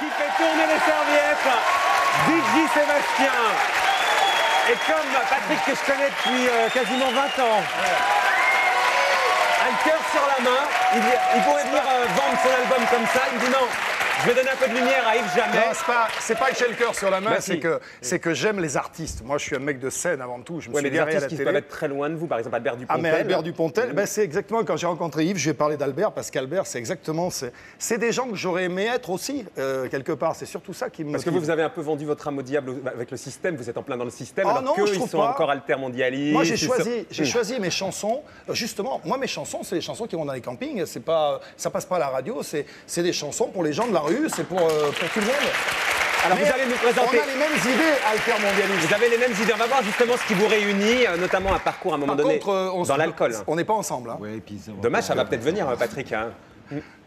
qui fait tourner les serviettes, DJ Sébastien. Et comme Patrick que je connais depuis quasiment 20 ans, a le cœur sur la main, il pourrait venir vendre son album comme ça, il me dit non. Je vais donner un peu de lumière à Yves Jamais. Non, c'est pas que j'ai le cœur sur la main, Bah, c'est que j'aime les artistes. Moi, je suis un mec de scène avant tout. Je me suis mais des garé à artistes la qui télé. peuvent être très loin de vous, par exemple Albert Dupontel. Ah, mais Albert Dupontel, ben, c'est exactement quand j'ai rencontré Yves, je lui ai parlé d'Albert, parce qu'Albert, c'est exactement. C'est des gens que j'aurais aimé être aussi, quelque part. C'est surtout ça qui me Parce que motive. vous avez un peu vendu votre âme au diable avec le système, vous êtes en plein dans le système, Oh alors non, qu'eux, je ils trouve sont pas. encore altermondialistes. Moi, j'ai choisi mes chansons. Justement, moi, mes chansons, c'est les chansons qui vont dans les campings. C'est pas, ça passe pas à la radio. C'est des chansons pour les gens de la rue. C'est pour tout le monde. Alors Mais vous allez nous présenter. On a les mêmes idées altermondialistes. Vous avez les mêmes idées. On va voir justement ce qui vous réunit, notamment un parcours à un moment Par donné contre, dans l'alcool. On n'est pas ensemble. Hein. Ouais, et puis Dommage, ça va peut-être venir, Patrick. Hein.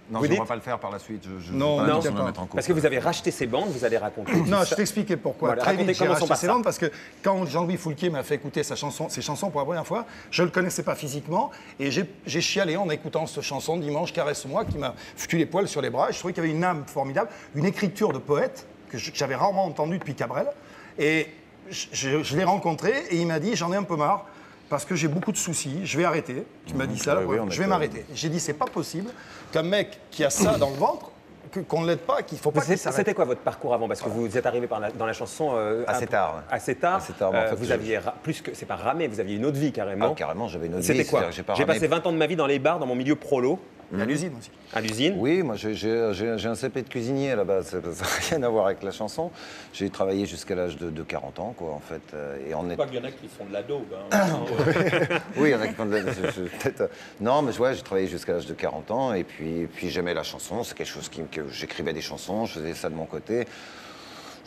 Non, Vous je ne dites vais pas le faire par la suite. Je Non, pas non, l'intention de d'accord. me mettre en couple. Parce que vous avez racheté ces bandes, vous allez raconter. Non, je t'expliquais pourquoi. Voilà, Très racontez vite, j'ai comment sont racheté ces par ça. bandes parce que quand Jean-Louis Foulquier m'a fait écouter ses chansons pour la première fois, je ne le connaissais pas physiquement et j'ai chialé en écoutant cette chanson Dimanche caresse-moi qui m'a foutu les poils sur les bras. Je trouvais qu'il y avait une âme formidable, une écriture de poète que j'avais rarement entendue depuis Cabrel. Et je l'ai rencontré et il m'a dit j'en ai un peu marre. Parce que j'ai beaucoup de soucis, je vais arrêter. Tu m'as dit ça, oui, je vais m'arrêter. J'ai dit, c'est pas possible qu'un mec qui a ça dans le ventre, qu'on ne l'aide pas, qu'il faut pas qu'il s'arrête. C'était quoi votre parcours avant? Parce que vous êtes arrivé dans la chanson Assez tard. Assez tard. Assez tard, mais en fait, vous aviez plus que c'est pas ramé, vous aviez une autre vie carrément. Ah, carrément, j'avais une autre vie. C'était quoi? c'est-à-dire que J'ai pas passé 20 ans de ma vie dans les bars, dans mon milieu prolo, Il y a l'usine aussi. à l'usine. Oui, moi j'ai un CP de cuisinier à la base, ça n'a rien à voir avec la chanson. J'ai travaillé jusqu'à l'âge de 40 ans, quoi, en fait. Et on est... Pas qu'il y en a qui font de la daube. Hein. Oui, il y en a qui font de la... peut-être... Non, mais ouais, j'ai travaillé jusqu'à l'âge de 40 ans, et puis j'aimais la chanson, c'est quelque chose que j'écrivais des chansons, je faisais ça de mon côté.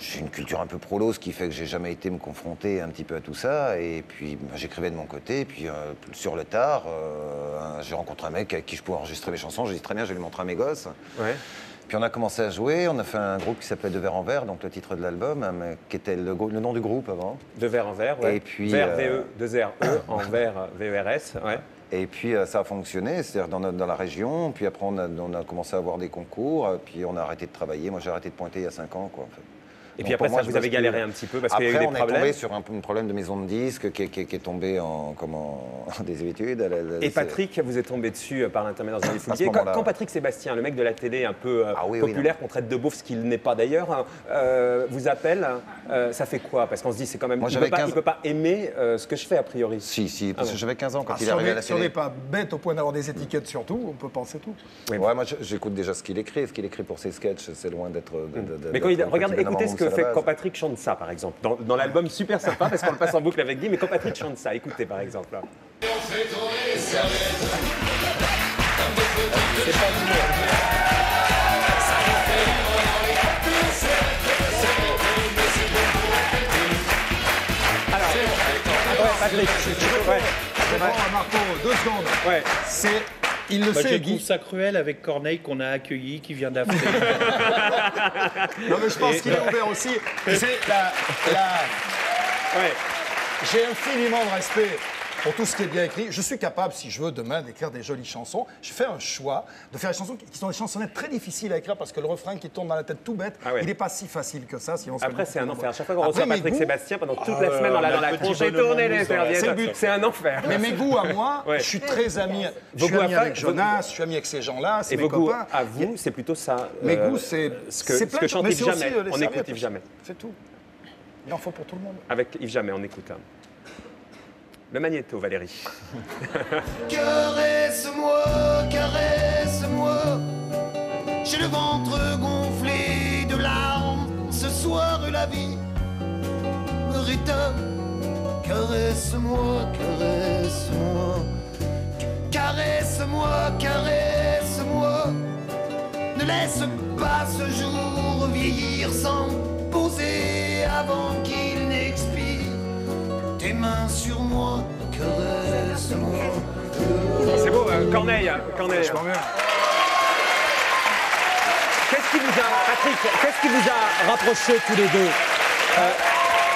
J'ai une culture un peu prolo, ce qui fait que j'ai jamais été me confronter un petit peu à tout ça. Et puis j'écrivais de mon côté. Et puis sur le tard, j'ai rencontré un mec avec qui je pouvais enregistrer mes chansons. J'ai dit très bien, je vais lui montrer à mes gosses. Ouais. Puis on a commencé à jouer. On a fait un groupe qui s'appelait De Verre en Verre, donc le titre de l'album, mais qui était le nom du groupe avant. De verre en verre, ouais. Et puis, Verre, VE, 2 R, E, en verre, VERS, ouais. Et puis ça a fonctionné, c'est-à-dire dans la région. Puis après on a commencé à avoir des concours. Puis on a arrêté de travailler. Moi j'ai arrêté de pointer il y a 5 ans, quoi, en fait. Et puis Donc, après pour moi, ça, je vous avez bascule. galéré un petit peu parce qu'il y a eu Après, des on est problèmes. tombé sur un problème de maison de disques qui est tombé en désuétude. Et Patrick, vous êtes tombé dessus par l'intermédiaire de Jean-Louis Foulquier. ce moment-là, Quand ouais. Patrick Sébastien, le mec de la télé un peu oui, populaire, qu'on traite de beauf, ce qu'il n'est pas d'ailleurs, vous appelle, ça fait quoi? Parce qu'on se dit, c'est quand même. Moi, il j'avais ne peut pas aimer ce que je fais, a priori. Si, parce Ah que bon. j'avais 15 ans quand il est Si on arrivé à la n'est télé. pas bête au point d'avoir des étiquettes sur tout, on peut penser tout. Oui. Ouais, moi j'écoute déjà ce qu'il écrit. Ce qu'il écrit pour ses sketchs, c'est loin d'être. Mais quand regarde, écoutez ce que fait quand Patrick chante ça, par exemple. Dans l'album super sympa, parce qu'on le passe en boucle avec Guy, mais quand Patrick chante ça, écoutez par exemple. Là. C'est pas Alors, ouais, Patrick, ouais, Je réponds à Marco, 2 secondes. ouais. C'est. Il le Bah, sait, je Guy. trouve ça cruel avec Corneille qu'on a accueilli, qui vient d'Afrique. Non, mais je pense qu'il est ouvert aussi. C'est Ouais. J'ai infiniment de respect pour tout ce qui est bien écrit. Je suis capable, si je veux, demain, d'écrire des jolies chansons. Je fais un choix de faire des chansons qui sont des chansonnettes très difficiles à écrire parce que le refrain qui tourne dans la tête tout bête, Ah ouais. il n'est pas si facile que ça. Sinon, ça Après, serait c'est un beaucoup enfer. À plus chaque fois qu'on Après, reçoit mes Patrick goûts- Sébastien, pendant toute la semaine, on l'a le dans la petit tronche et bonhomme tourner en les mousse dans la serviettes. C'est le but. C'est un enfer. Mais mes goûts à moi, Ouais. je suis très ami. Je Vos suis goûts à ami fa- avec Jonas, je suis ami avec ces gens-là, c'est Et mes vos goûts copains. à vous, c'est plutôt ça. Mes goûts, c'est ce que plein de chante mais Yves c'est aussi, Jamais. les On écoute serviettes Yves aussi. Jamais. C'est tout. Il en faut pour tout le monde. Avec Yves Jamais, on écoute. Le magnéto, Valérie. Caresse-moi, caresse-moi. J'ai le ventre gonflé de larmes. Ce soir, la vie me rétonne. Caresse-moi, caresse-moi. Caresse-moi, caresse-moi. Ne laisse pas ce jour vieillir sans poser avant qu'il n'expire. Tes mains sur moi, caresse-moi. C'est beau, Corneille. Qu'est-ce qui vous a, Patrick, qu'est-ce qui vous a rapprochés tous les deux?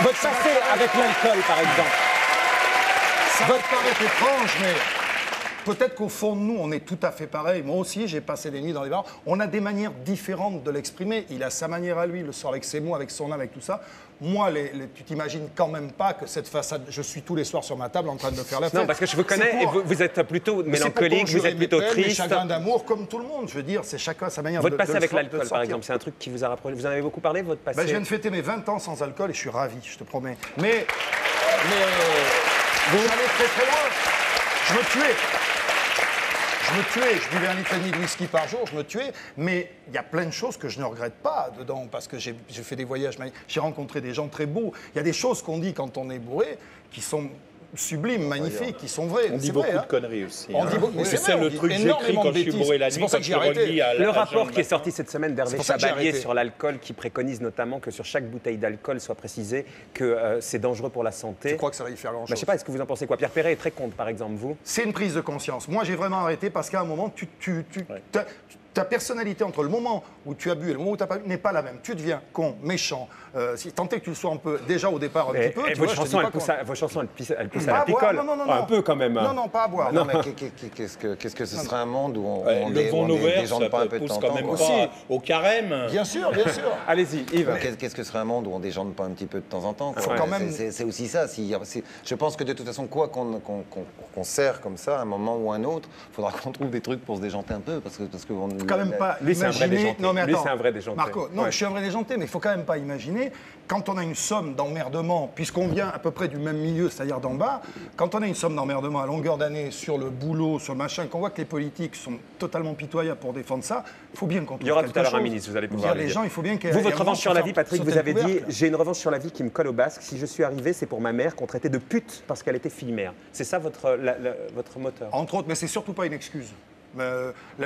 Votre passé avec l'alcool, par exemple. Ça va te paraître étrange, mais peut-être qu'au fond de nous, on est tout à fait pareil. Moi aussi, j'ai passé des nuits dans les bars. On a des manières différentes de l'exprimer. Il a sa manière à lui, le soir avec ses mots, avec son âme, avec tout ça. Moi, tu t'imagines quand même pas que cette façade, je suis tous les soirs sur ma table en train de me faire la fête. Non, parce que je vous connais et vous êtes plutôt mélancolique, vous êtes plutôt triste. Mes chagrins d'amour, comme tout le monde. Je veux dire, c'est chacun sa manière votre passé avec de l'alcool, par sortir. exemple, c'est un truc qui vous a rapproché. Vous en avez beaucoup parlé, votre passé? Je viens de fêter mes 20 ans sans alcool et je suis ravi, je te promets. Mais vous allez très très loin. Je me tuais. Je buvais 1,5 litre de whisky par jour, je me tuais. Mais il y a plein de choses que je ne regrette pas dedans parce que j'ai fait des voyages, j'ai rencontré des gens très beaux. Il y a des choses qu'on dit quand on est bourré qui sont sublimes, magnifiques, qui sont vraies. On dit beaucoup de conneries aussi. Mais c'est le truc que j'écris quand je suis bourré la nuit, quand je relis à le rapport qui est sorti cette semaine d'Hervé C'est pour ça que j'ai Chabalier arrêté. sur l'alcool, qui préconise notamment que sur chaque bouteille d'alcool soit précisé que c'est dangereux pour la santé. Je crois que ça va y faire grand-chose. Je ne sais pas, est-ce que vous en pensez quoi? Pierre Perret est très contre, par exemple, vous? C'est une prise de conscience. Moi, j'ai vraiment arrêté parce qu'à un moment, ta personnalité entre le moment où tu as bu et le moment où tu n'as pas bu n'est pas la même. Tu deviens con, méchant. Si tant est que tu le sois un peu, déjà au départ, un petit peu. Et tu vois, vos je te dis chansons, pas vos chansons, elles poussent Pas à à la picole. boire, non. Un peu quand même. Non, pas à boire. Non, mais qu'est-ce que ce serait un monde où on Levons nos verres, déjante ça pas un peu de pousse temps en quand temps même quoi. pas au carême. Bien sûr. Allez-y, Yves. Qu'est-ce que serait un monde où on déjante pas un petit peu de temps en temps quoi. Faut quand même- C'est aussi ça. Je pense que de toute façon, quoi qu'on sert comme ça, à un moment ou à un autre, il faudra qu'on trouve des trucs pour se déjanter un peu. Parce que Faut quand même pas Lui, c'est un vrai imaginer. déjanté. Non, mais Lui, attends. c'est un vrai déjanté. Marco, non, Ouais. je suis un vrai déjanté, mais il faut quand même pas imaginer, quand on a une somme d'emmerdement, puisqu'on vient à peu près du même milieu, c'est-à-dire d'en bas, quand on a une somme d'emmerdement à longueur d'année sur le boulot, sur le machin, qu'on voit que les politiques sont totalement pitoyables pour défendre ça, il faut bien qu'on trouve Il y aura quelque tout à l'heure un chose. ministre, vous allez Je veux pouvoir dire, le les dire. gens, il faut bien qu'il y ait Vous, un votre moment revanche sur la vie, sur Patrick, vous tel avez dit couvercle. j'ai une revanche sur la vie qui me colle au basque. Si je suis arrivé, c'est pour ma mère qu'on traitait de pute parce qu'elle était fille-mère. C'est ça votre moteur? Entre autres, mais c'est surtout pas une excuse.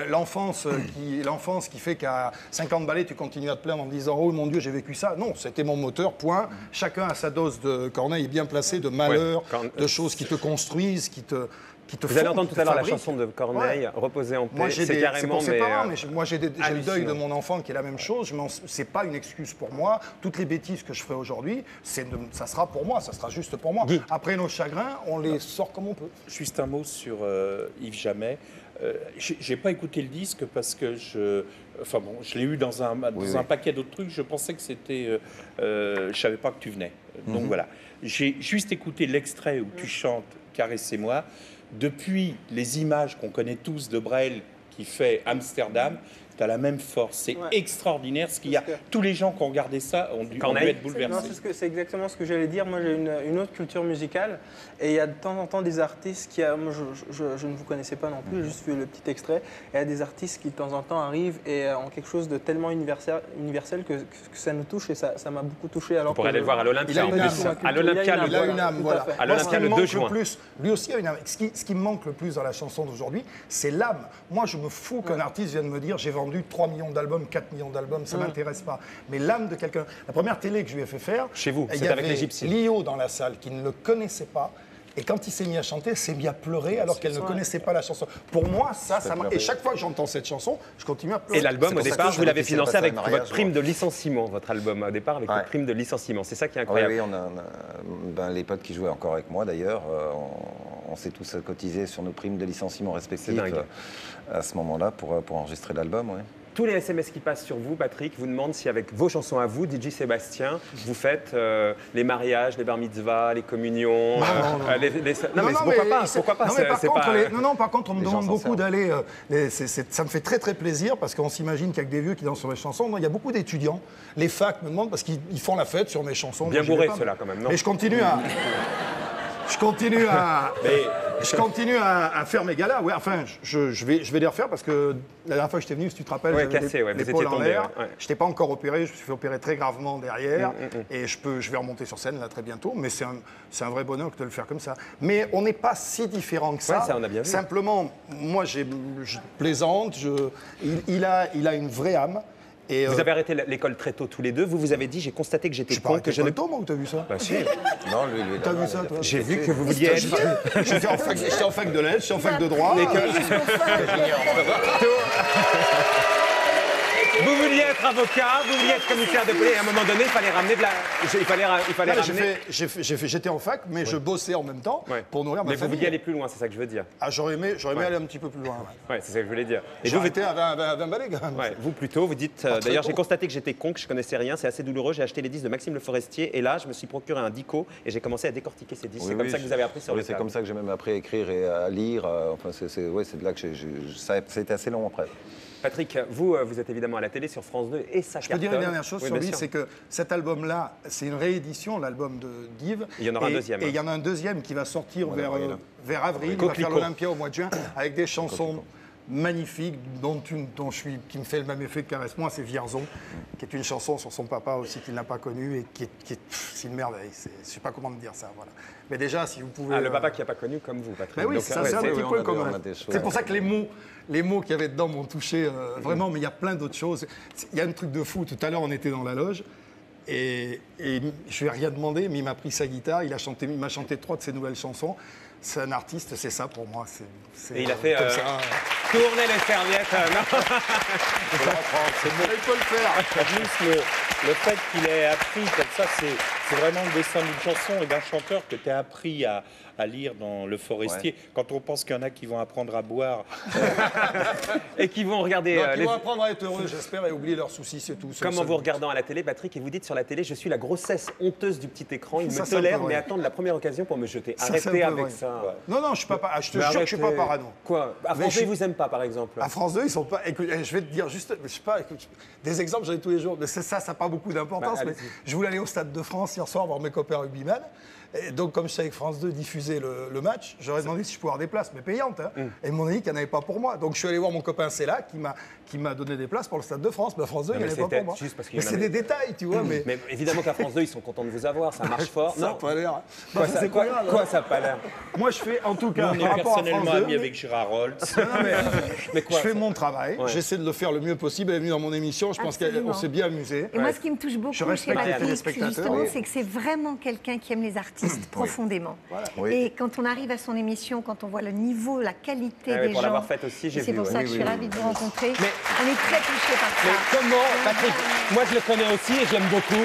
L'enfance qui fait qu'à 50 balais, tu continues à te plaindre en disant « Oh mon Dieu, j'ai vécu ça ». Non, c'était mon moteur, point. Chacun a sa dose de Corneille bien placée, de malheur, de choses qui te construisent, qui te Vous allez font, entendre qui tout à l'heure la fabriquent. chanson de Corneille, Ouais. Reposer en paix. Moi, j'ai C'est c'est carrément pour ses mais, parents, mais moi, j'ai le deuil de hallucinant. mon enfant qui est la même chose. C'est pas une excuse pour moi. Toutes les bêtises que je ferai aujourd'hui, ça sera pour moi, ça sera juste pour moi. Guy. Après nos chagrins, on les sort comme on peut. Juste un mot sur Yves Jamais. J'ai pas écouté le disque parce que je l'ai eu dans un paquet d'autres trucs. Je pensais que c'était, je savais pas que tu venais. Donc voilà. J'ai juste écouté l'extrait où tu chantes Caressez-moi. Depuis les images qu'on connaît tous de Brel qui fait Amsterdam, tu as la même force. C'est extraordinaire ce qu'il y a. Tous les gens qui ont regardé ça ont dû être bouleversés. C'est exactement ce que j'allais dire. Moi, j'ai une autre culture musicale et il y a de temps en temps des artistes qui, moi, je ne vous connaissais pas non plus, j'ai juste vu le petit extrait. Et il y a des artistes qui de temps en temps arrivent et ont quelque chose de tellement universel que ça nous touche et ça m'a beaucoup touché. Alors Vous pourrez aller le voir à l'Olympia. Il a en une plus. âme. À l'Olympia, Il a une âme, tout à voilà. fait. À Moi, ce qui l'Olympia, me le 2 manque juin. plus, lui aussi a une âme. Ce qui me manque le plus dans la chanson d'aujourd'hui, c'est l'âme. Moi, je me fous qu'un artiste vienne me dire j'ai vendu 3 millions d'albums, 4 millions d'albums, ça ne m'intéresse pas. Mais l'âme de quelqu'un. La première télé que je lui ai fait faire, Chez vous, il c'est y avec avait les Gypsies. Lio dans la salle qui ne le connaissait pas. Et quand il s'est mis à chanter, elle s'est mis à pleurer alors qu'elle ne connaissait pas la chanson. Pour moi, ça m'a. Et chaque fois que j'entends cette chanson, je continue à pleurer. Et l'album, C'est au pour ça départ, que je vous l'avez me dis, c'est financé pas ça, avec un mariage, votre prime moi. de licenciement, votre album, au départ, avec Ouais. votre prime de licenciement. C'est ça qui est Oui, incroyable. les potes qui jouaient encore avec moi d'ailleurs, on s'est tous cotisés sur nos primes de licenciement respectives dingue. à ce moment-là pour enregistrer l'album. Ouais. Tous les SMS qui passent sur vous, Patrick, vous demandent si avec vos chansons à vous, DJ Sébastien, vous faites les mariages, les bar mitzvahs, les communions. Non. Non, mais pourquoi pas? Pourquoi pas? Non, mais par C'est contre, pas- par contre, on me Les demande gens s'en beaucoup servent. d'aller. Ça me fait très très plaisir parce qu'on s'imagine qu'avec des vieux qui dansent sur mes chansons, non, il y a beaucoup d'étudiants. Les facs me demandent parce qu'ils font la fête sur mes chansons. Bien Moi, j'y vais bourrés, pas, ceux-là, quand même, non? Mais je continue à faire mes galas. Ouais, enfin, je vais les refaire parce que la dernière fois que j'étais venu, si tu te rappelles, Ouais, j'avais cassé, ouais, vous l'épaule étiez en tombé, l'air. ouais. Je n'étais pas encore opéré, je me suis fait opérer très gravement derrière. Et je vais remonter sur scène là très bientôt. Mais c'est un vrai bonheur que de le faire comme ça. Mais on n'est pas si différents que ça. Ouais, ça, on a bien vu. Simplement, moi, je plaisante. Il a une vraie âme. Et, Vous avez arrêté l'école très tôt tous les deux. Vous avez dit, j'ai constaté que je j'étais suis pas con, arrêté que je ne... tôt, moi, où t'as vu ça? Bah si, Non, lui, T'as vu ça, toi? j'ai vu que vous vouliez être... J'étais en fac de lettres, j'étais en fac de droit. Vous vouliez vouliez être avocat, vous vouliez être commissaire de police, et à un moment donné, il fallait ramener de la... Il fallait ramener... J'étais en fac, mais je bossais en même temps pour nourrir ma famille. Mais vous vouliez aller plus loin, c'est ça que je veux dire. Ah, j'aurais aimé aller un petit peu plus loin. Ouais, c'est ça que je voulais dire. Et vous étiez à 20 balais quand même. Ouais, vous plutôt, vous dites... D'ailleurs, j'ai constaté que j'étais con, que je connaissais rien, c'est assez douloureux. J'ai acheté les disques de Maxime Le Forestier, et là, je me suis procuré un dico, et j'ai commencé à décortiquer ces disques. C'est comme ça que vous avez appris sur le c'est comme ça que j'ai même appris à écrire et à lire. Enfin, c'est de là que ça a été assez long après. Patrick, vous êtes évidemment à la télé sur France 2 et ça Je peux dire une dernière chose sur lui, c'est que cet album-là, c'est une réédition, l'album d'Yves. Il y en aura un deuxième. Et il y en a un deuxième qui va sortir vers avril, il va faire l'Olympia au mois de juin, avec des chansons magnifique, qui me fait le même effet que Caresse-moi, c'est Vierzon, qui est une chanson sur son papa aussi qu'il n'a pas connu et c'est une merveille. Je ne sais pas comment dire ça. Voilà. Mais déjà, si vous pouvez... le papa qui n'a pas connu comme vous, Patrick. Ben oui, c'est un petit peu comme... C'est pour ça que les mots qu'il y avait dedans m'ont touché vraiment, mais il y a plein d'autres choses. Il y a un truc de fou. Tout à l'heure, on était dans la loge et je lui ai rien demandé, mais il m'a pris sa guitare, il m'a chanté 3 de ses nouvelles chansons. C'est un artiste, c'est ça pour moi. Et il a fait tourner les serviettes. C'est bon, il peut le faire. En plus, le fait qu'il ait appris comme ça, c'est vraiment le dessin d'une chanson et d'un chanteur que tu as appris à lire dans Le Forestier. Ouais. Quand on pense qu'il y en a qui vont apprendre à boire. Et qui vont regarder... Ils vont apprendre à être heureux, j'espère, et oublier leurs soucis, c'est tout. Comme en vous regardant à la télé, Patrick, et vous dites sur la télé, je suis la grossesse honteuse du petit écran, il me tolère, mais attendent la première occasion pour me jeter. Arrêtez avec ça. Ouais. Non, je suis pas... Je te jure que je ne suis pas parano. Quoi? À France 2, ils vous aiment pas, par exemple? À France 2, ils sont pas... Écoute, je vais te dire juste... Je sais pas, écoute, des exemples, j'en ai tous les jours. Mais ça n'a pas beaucoup d'importance. Mais je voulais aller au Stade de France hier soir voir mes copains rugbyman. Et donc, comme je savais que France 2 diffusait le match, j'aurais demandé si je pouvais avoir des places, mais payantes. Hein. Et ils m'ont dit qu'il n'y en avait pas pour moi. Donc, je suis allé voir mon copain Céla qui m'a donné des places pour le Stade de France. Mais France 2, il n'y en avait pas pour moi. Mais c'est des détails, tu vois. Mais évidemment qu'à France 2, ils sont contents de vous avoir. Ça marche fort. Ça n'a pas l'air. Quoi, ça n'a pas l'air? Moi, je fais, en tout cas, on est personnellement amis avec Gérard Roltz. Mais quoi, je fais mon travail. J'essaie de le faire le mieux possible. Elle est venue dans mon émission. Je pense qu'on s'est bien amusé. Et moi, ce qui me touche beaucoup chez Patrick, justement, c'est que c'est vraiment quelqu'un qui aime les artistes profondément. Voilà. Oui. Et quand on arrive à son émission, quand on voit le niveau, la qualité des gens... Pour l'avoir faite aussi, j'ai vu. C'est pour ça que je suis ravie de vous rencontrer. Mais on est très touchés par ça. Mais comment, Patrick, moi je le connais aussi et j'aime beaucoup.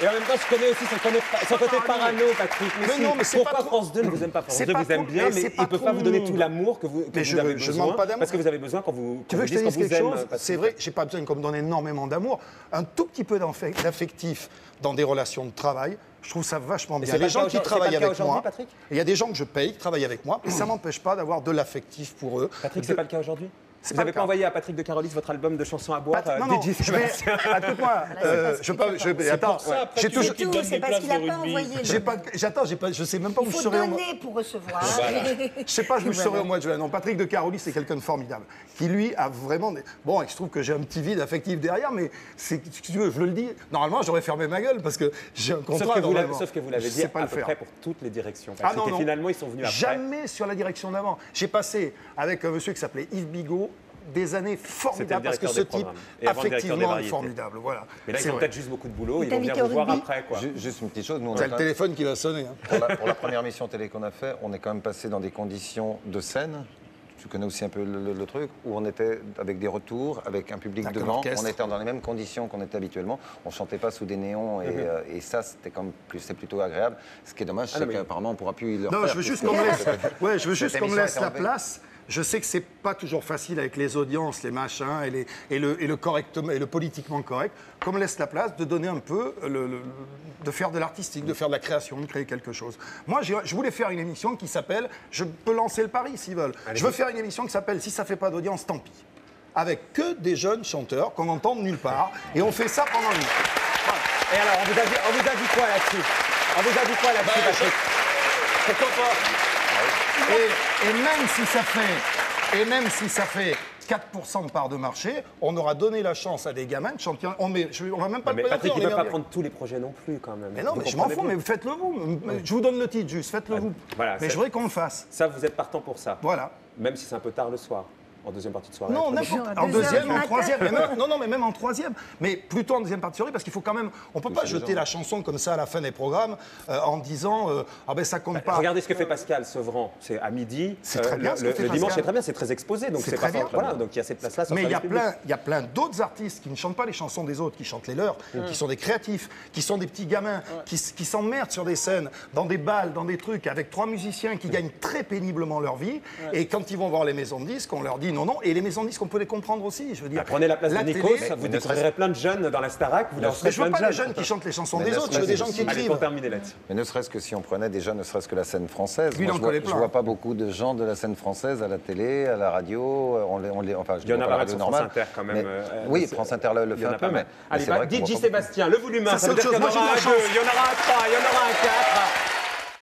Et en même temps, je connais aussi son côté parano, Patrick. Mais non, mais c'est pourquoi France 2 ne vous aime pas? France 2 vous aime bien, mais ils ne peuvent pas vous donner tout l'amour que vous avez besoin. Parce que vous avez besoin quand vous... Tu veux que je te dise quelque chose? C'est vrai, je n'ai pas besoin qu'on me donne énormément d'amour. Un tout petit peu d'affectif dans des relations de travail. Je trouve ça vachement bien. Il y a des gens qui travaillent avec moi. Il y a des gens que je paye qui travaillent avec moi. Et ça ne m'empêche pas d'avoir de l'affectif pour eux. Patrick, c'est pas le cas aujourd'hui? Vous n'avez pas envoyé à Patrick de Carolis votre album de chansons à boire? Non, écoute-moi. Attends, j'ai toujours... C'est parce qu'il n'a pas envoyé. J'attends, je sais même pas où je serai. Il faut donner pour recevoir. Je sais pas où je serai au mois de juin. Non, Patrick de Carolis, c'est quelqu'un de formidable. Qui, lui, a vraiment... Bon, il se trouve que j'ai un petit vide affectif derrière, mais si tu veux, je le dis. Normalement, j'aurais fermé ma gueule parce que j'ai un contrat. Sauf que vous l'avez dit à peu près pour toutes les directions. Et finalement, ils sont venus après. Jamais sur la direction d'avant. J'ai passé avec un monsieur qui s'appelait Yves Bigot des années formidables parce que ce type, affectivement, est formidable. Voilà. Mais là, ils ont peut-être juste beaucoup de boulot, ils vont venir vous voir après. Juste une petite chose. C'est le téléphone qui va sonner. Pour la première mission télé qu'on a fait, on est quand même passé dans des conditions de scène. Tu connais aussi un peu le truc, où on était avec des retours, avec un public devant, on était dans les mêmes conditions qu'on était habituellement, on ne chantait pas sous des néons et ça c'est plutôt agréable. Ce qui est dommage, c'est qu'apparemment on ne pourra plus le faire. Non, je veux juste qu'on me laisse la place. Je sais que c'est pas toujours facile avec les audiences, les machins et le politiquement correct. Qu'on me laisse la place de donner un peu, de faire de l'artistique, de faire de la création, de créer quelque chose. Moi, je voulais faire une émission qui s'appelle, je peux lancer le pari s'ils veulent. Je veux faire une émission qui s'appelle Si ça fait pas d'audience, tant pis. Avec que des jeunes chanteurs qu'on n'entend nulle part, et on fait ça pendant une. Voilà. Et alors, on vous a dit quoi là-dessus? Patrick? Pourquoi pas? Et même si ça fait 4% de part de marché, on aura donné la chance à des gamins de chanter. On va même pas le présenter. Patrick, il ne peut pas prendre tous les projets non plus, quand même. Mais non, mais je m'en fous, mais faites-le vous. Je vous donne le titre, juste, faites-le vous. Voilà, mais je voudrais qu'on le fasse. Ça, vous êtes partant pour ça. Voilà. Même si c'est un peu tard le soir. en deuxième partie de soirée. Non, en deuxième, en troisième. Mais même en troisième. Mais plutôt en deuxième partie de soirée, parce qu'il faut quand même. On ne peut pas jeter la chanson comme ça à la fin des programmes en disant ah ben ça compte pas. Regardez ce que fait Pascal Sevran. C'est à midi. C'est très bien. Le dimanche, c'est très bien. C'est très exposé. Donc c'est très bien. Voilà. Donc il y a cette place-là. Mais il y a plein d'autres artistes qui ne chantent pas les chansons des autres, qui chantent les leurs, qui sont des créatifs, qui sont des petits gamins, qui s'emmerdent sur des scènes, dans des balles, dans des trucs, avec 3 musiciens qui gagnent très péniblement leur vie. Et quand ils vont voir les maisons de disques, on leur dit non. Et les maisons de disques, on peut les comprendre aussi. Je veux dire. Prenez la place de Nikos, vous découvrirez plein de jeunes dans la Starac. Mais je veux pas des jeunes qui chantent les chansons des autres, je veux des gens qui écrivent. Pour terminer là-dessus. Mais ne serait-ce que si on prenait déjà, ne serait-ce que la scène française. Oui, je vois pas beaucoup de gens de la scène française à la télé, à la radio. Enfin, il y en a pas mal sur France Inter quand même. Oui, France Inter le fait un peu, mais allez, DJ Sébastien, le volume 1, ça veut dire qu'il y en aura un 2, il y en aura un 3, il y en aura un 4.